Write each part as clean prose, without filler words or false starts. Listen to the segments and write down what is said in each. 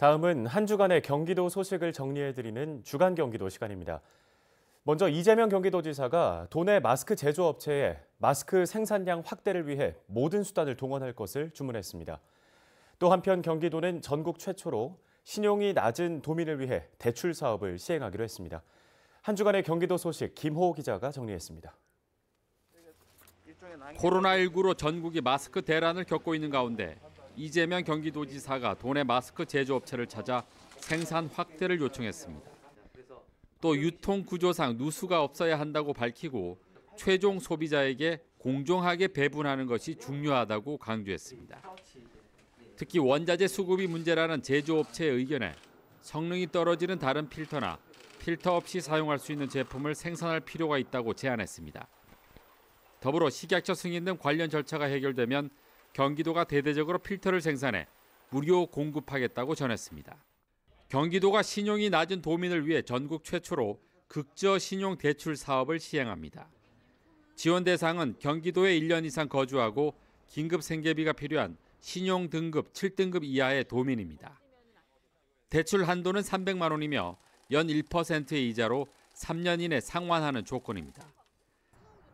다음은 한 주간의 경기도 소식을 정리해드리는 주간 경기도 시간입니다. 먼저 이재명 경기도지사가 도내 마스크 제조업체에 마스크 생산량 확대를 위해 모든 수단을 동원할 것을 주문했습니다. 또 한편 경기도는 전국 최초로 신용이 낮은 도민을 위해 대출 사업을 시행하기로 했습니다. 한 주간의 경기도 소식 김호 기자가 정리했습니다. 코로나19로 전국이 마스크 대란을 겪고 있는 가운데 이재명 경기도지사가 도내 마스크 제조업체를 찾아 생산 확대를 요청했습니다. 또 유통 구조상 누수가 없어야 한다고 밝히고 최종 소비자에게 공정하게 배분하는 것이 중요하다고 강조했습니다. 특히 원자재 수급이 문제라는 제조업체의 의견에 성능이 떨어지는 다른 필터나 필터 없이 사용할 수 있는 제품을 생산할 필요가 있다고 제안했습니다. 더불어 식약처 승인 등 관련 절차가 해결되면 경기도가 대대적으로 필터를 생산해 무료 공급하겠다고 전했습니다. 경기도가 신용이 낮은 도민을 위해 전국 최초로 극저 신용 대출 사업을 시행합니다. 지원 대상은 경기도에 1년 이상 거주하고 긴급 생계비가 필요한 신용 등급 7등급 이하의 도민입니다. 대출 한도는 300만 원이며 연 1%의 이자로 3년 이내 상환하는 조건입니다.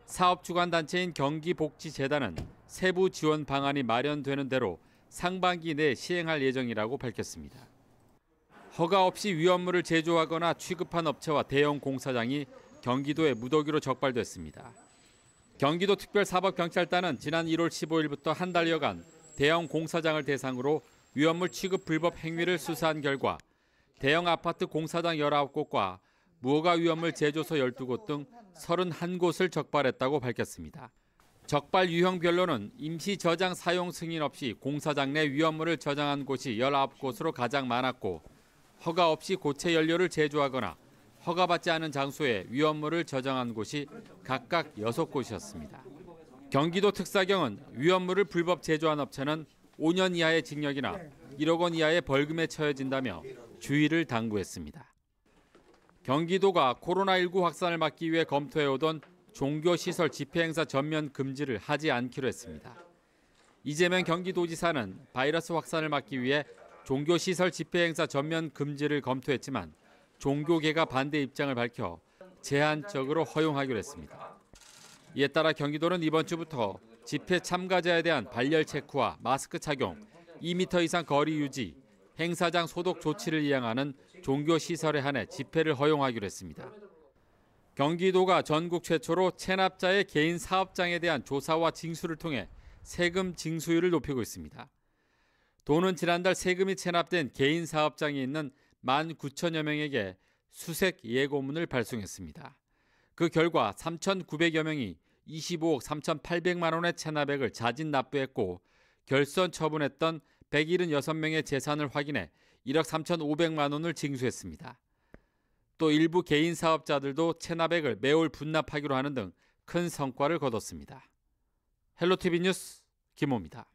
사업 주관 단체인 경기복지재단은 세부 지원 방안이 마련되는 대로 상반기 내에 시행할 예정이라고 밝혔습니다. 허가 없이 위험물을 제조하거나 취급한 업체와 대형 공사장이 경기도에 무더기로 적발됐습니다. 경기도 특별사법경찰단은 지난 1월 15일부터 한 달여간 대형 공사장을 대상으로 위험물 취급 불법 행위를 수사한 결과 대형 아파트 공사장 19곳과 무허가 위험물 제조소 12곳 등 31곳을 적발했다고 밝혔습니다. 적발 유형별로는 임시 저장 사용 승인 없이 공사장 내 위험물을 저장한 곳이 19곳으로 가장 많았고 허가 없이 고체 연료를 제조하거나 허가받지 않은 장소에 위험물을 저장한 곳이 각각 6곳이었습니다. 경기도 특사경은 위험물을 불법 제조한 업체는 5년 이하의 징역이나 1억 원 이하의 벌금에 처해진다며 주의를 당부했습니다. 경기도가 코로나19 확산을 막기 위해 검토해오던 종교시설 집회행사 전면 금지를 하지 않기로 했습니다. 이재명 경기도지사는 바이러스 확산을 막기 위해 종교시설 집회행사 전면 금지를 검토했지만 종교계가 반대 입장을 밝혀 제한적으로 허용하기로 했습니다. 이에 따라 경기도는 이번 주부터 집회 참가자에 대한 발열 체크와 마스크 착용, 2m 이상 거리 유지, 행사장 소독 조치를 이행하는 종교시설에 한해 집회를 허용하기로 했습니다. 경기도가 전국 최초로 체납자의 개인 사업장에 대한 조사와 징수를 통해 세금 징수율을 높이고 있습니다. 도는 지난달 세금이 체납된 개인 사업장이 있는 19,000여 명에게 수색 예고문을 발송했습니다. 그 결과 3,900여 명이 25억 3,800만 원의 체납액을 자진 납부했고 결선 처분했던 176명의 재산을 확인해 1억 3,500만 원을 징수했습니다. 또 일부 개인 사업자들도 체납액을 매월 분납하기로 하는 등 큰 성과를 거뒀습니다. 헬로티비 뉴스 김호입니다.